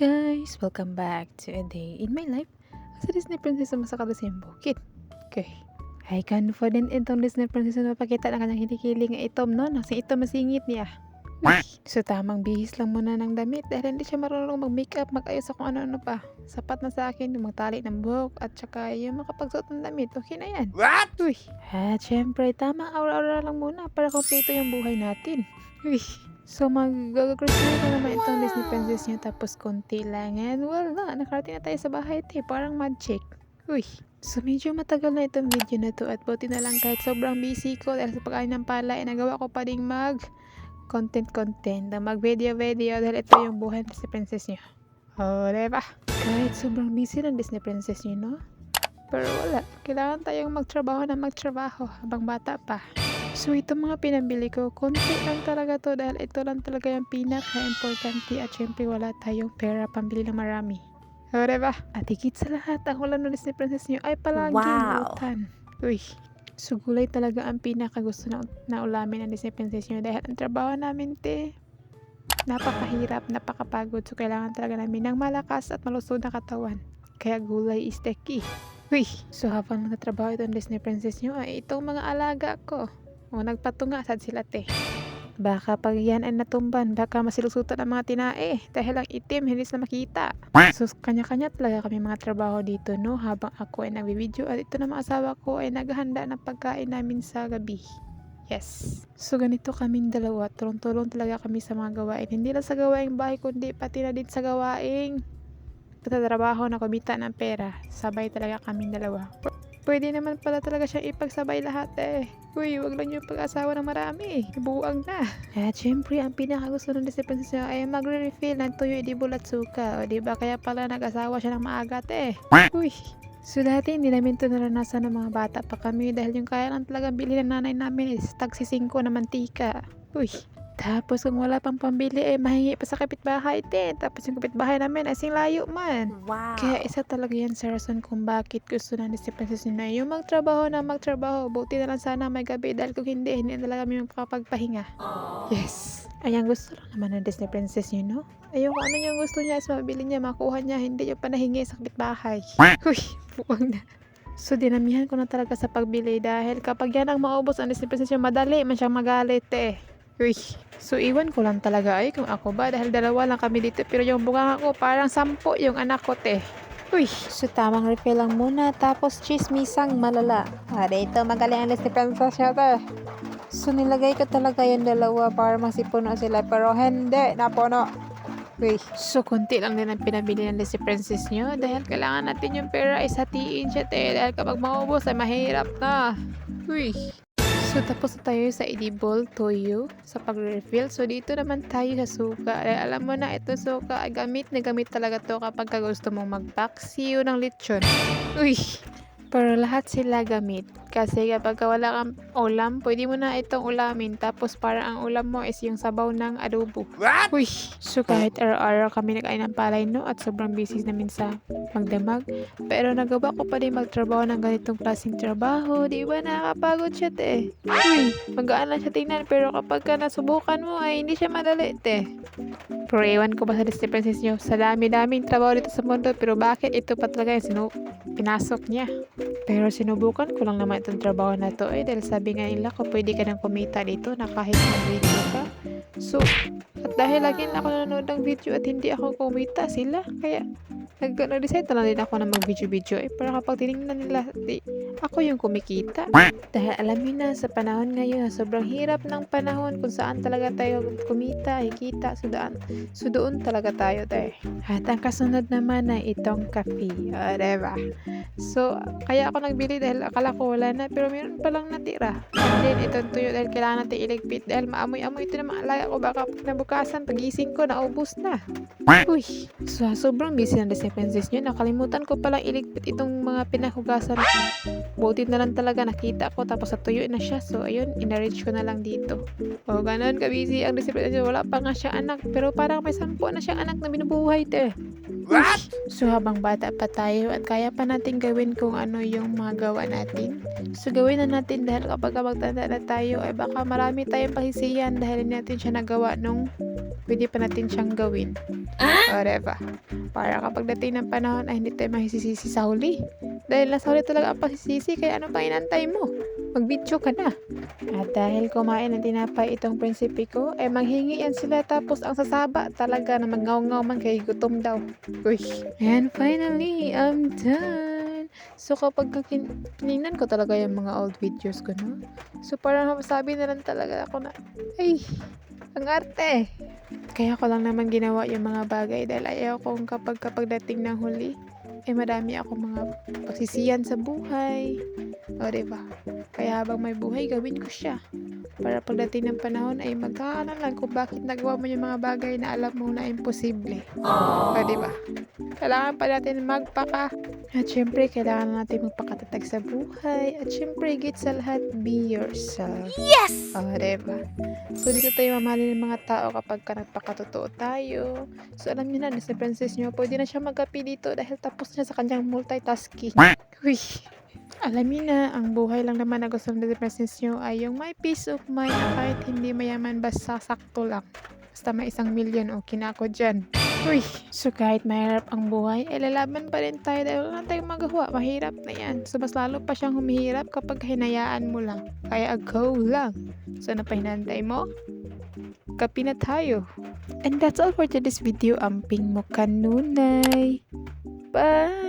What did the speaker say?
guys! Welcome back to a day in my life as a Disney princess sa Kalasyang Bukid. Okay. Ay, confident itong Disney princess na mapakita ng kanyang hinikiling nga itom, no? Nasa itom masingit niya. So, tamang bihis lang muna ng damit dahil hindi siya marunong mag-makeup, mag-ayos kung ano-ano pa. Sapat na sa akin yung magtali ng buhok at saka yung makapagsuot ng damit. Okay na yan. What? Uy. At syempre, tamang aura-aura lang muna para kumpleto yung buhay natin. Uy. So, mag-grocery na naman itong Disney princess nyo tapos konti lang. And wala, nakarating na tayo sa bahay. Parang magic. Uy. So, medyo matagal na itong video na to at buti na lang kahit sobrang busy ko dahil sa pagkain ng pala, nagawa ko pa ding content na mag-video dahil ito yung buhay ng Disney princess nyo. Oh, diba? Kahit sobrang busy ng Disney princess nyo, no? Pero wala, kailangan tayong magtrabaho habang bata pa. So, itong mga pinambili ko, konti lang talaga to dahil ito lang talaga yung pinaka-importante at syempre wala tayong pera pambili ng marami. O, diba? At higit sa lahat, ang ulam ng Disney princess nyo ay palaging lutan. Uy, so gulay talaga ang pinaka-gusto na ulamin ng Disney princess nyo dahil ang trabaho namin, napakahirap, napakapagod. So, kailangan talaga namin ng malakas at malusog na katawan. Kaya gulay is the key. Uy, so habang nagtatrabaho itong Disney princess nyo, ay itong mga alaga ko. O, nagpatunga sad sila, Baka pag yan ay natumban, baka masilusutan ang mga tinae dahil ang itim, hindi sila makita. So, kanya-kanya talaga kami mga trabaho dito, no? Habang ako ay nagbibideo at ito na mga asawa ko ay naghahanda ng pagkain namin sa gabi. Yes. So, ganito kaming dalawa. Tulong-tulong talaga kami sa mga gawain. Hindi lang sa gawaing bahay, kundi pati na din sa gawaing pagtatrabaho na kumita ng pera. Sabay talaga kaming dalawa. Pwede naman pala talaga siyang ipagsabay lahat, Uy, wag lang yung pag-asawa ng marami. Buwag na. At syempre, ang pinakagusto ng Disney princess niya ay magre-refill ng tuyo, idibol at suka. O, diba? Kaya pala nag-asawa siya ng maaga, Uy. So, dati hindi namin ito naranasan ng mga bata pa kami dahil yung kaya lang talaga bili ng nanay namin is tagsi 5 na mantika. Uy. Tapos kung wala pang pambili mahingi pa sa kapitbahay Tapos yung kapitbahay namin ay layo man. Wow. Kaya isa talaga yan sa rason kung bakit gusto ng Disney princess na yung magtrabaho. Buti na lang sana may gabi dahil kung hindi talaga kami makapagpahinga. Yes. Ayan gusto lang naman ng Disney princess nyo, no? Ayun kung ano yung gusto niya is mabili niya, makuha niya, hindi yung panahingi sa kapitbahay. Uy, buwag na. So, dinamihan ko na talaga sa pagbili dahil kapag yan ang maubos ang Disney princess nyo, madali man siyang magalit, Uy. So, iwan ko lang talaga kung ako ba dahil dalawa lang kami dito pero yung bunga ko parang 10 yung anak ko, Uy. So, tamang refill lang muna tapos chismisang malala. Dito magaling ang Disney princess nyo, So, nilagay ko talaga yung dalawa para masipuno sila pero hindi, napuno. Uy. So, konti lang din ang pinabili ng Disney princess nyo dahil kailangan natin yung pera isatiin siya, dahil kapag maubos ay mahirap na. Uy. So, tapos na tayo sa edible toyo sa pag-refill. So, dito naman tayo sa suka. Alam mo na, ito suka ay gamit na gamit talaga to kapag gusto mong magpaksiw ng lechon. Uy! Pero lahat sila gamit. Kasi kapag wala kang ulam, pwede mo na itong ulamin. Tapos parang ang ulam mo is yung sabaw ng adobo. What? Uy! So kahit araw-araw kami nakain ng palay, no? At sobrang busy namin sa magdamag. Pero nagawa ko pa din magtrabaho ng ganitong klaseng trabaho. Di ba nakakapagod siya, Uy! Magaan lang siya tingnan. Pero kapag ka nasubukan mo, ay hindi siya madali, Pero ewan ko ba sa Disney princess nyo, sa dami-daming trabaho dito sa mundo, pero bakit ito pa talaga yung pinasok niya? Pero sinubukan ko lang naman itong trabaho na to, dahil sabi nga nila ko pwede ka nang kumita dito na kahit mag-video ka. So, at dahil lagi na ako nanonood ng video at hindi ako kumita sila, kaya nag-decide na lang din ako na mag-video. Pero kapag tinignan nila, ako yung kumikita. Dahil alam niyo na, sa panahon ngayon, sobrang hirap ng panahon kung saan talaga tayo kumita, hikita. So, doon talaga tayo, At ang kasunod naman ay itong kape. Diba? So, kaya ako nagbili dahil akala ko wala na, pero meron palang natira. And then, itong tuyo dahil kailangan natin iligpit dahil maamoy-amoy ito na mga alaga ko. Baka nabukasan, pagising ko, naubos na. Uy! So, sobrang busy ng Disney princess nyo. Nakalimutan ko palang iligpit itong mga pinahugasan ko. Buti na lang talaga nakita ko tapos natuyo na siya. So, ayun, in-arrange ko na lang dito. O, ganun ka-busy ang Disney princess nyo. Wala pa nga siya anak. Pero parang may 10 na siyang anak na binubuhay, So habang bata pa tayo at kaya pa natin gawin kung ano yung mga gawa natin, so gawin na natin dahil kapag magtanda na tayo ay baka marami tayong pagsisihan dahil hindi natin siya nagawa nung pwede pa natin siyang gawin. O diba? Para kapag dating ng panahon ay hindi tayo mahisisisi sa huli. Dahil nasa huli talaga ang pasisisi kaya ano pa inantay mo? Mag-video ka na. At dahil kumain ng tinapay itong prinsipe ko, ay manghingi yan sila tapos ang sasaba talaga na mangaw-ngaw man kay gutom daw. Uy. And finally, I'm done. So kapag pinignan ko talaga yung mga old videos ko, no? So parang masabi na lang talaga ako na, ay, ang arte. Kaya ko lang naman ginawa yung mga bagay dahil ayaw kong kapag dating ng huli, ay marami ako mga pagsisiyan sa buhay. O diba? Kaya habang may buhay, gawin ko siya. Para pagdating ng panahon ay magkakanan lang kung bakit nagawa mo yung mga bagay na alam mo na imposible. O diba? Kailangan pa natin magpaka. At syempre, kailangan natin magpakatatag sa buhay. At syempre, higit sa lahat, be yourself. Yes! O diba? So, dito tayo mamahalin ng mga tao kapag ka nagpakatotoo tayo. So, alam niyo na, si princess niyo, pwede na siya mag-api dito dahil tapos na sa kanyang multitasking. Uy! Alam niyo na, ang buhay lang naman na gusto ng princess niyo ay yung may peace of mind na kahit hindi mayaman basta sakto lang. Basta may 1 million, okay na ako dyan. Uy! So, kahit mahirap ang buhay, ay lalaban pa rin tayo dahil wala tayong magawa. Mahirap na yan. So, mas lalo pa siyang humihirap kapag hinayaan mo lang. Kaya go lang. So, ano pa hinantay mo? Kapi na tayo. And that's all for today's video. Amping mo kanunay. Bye!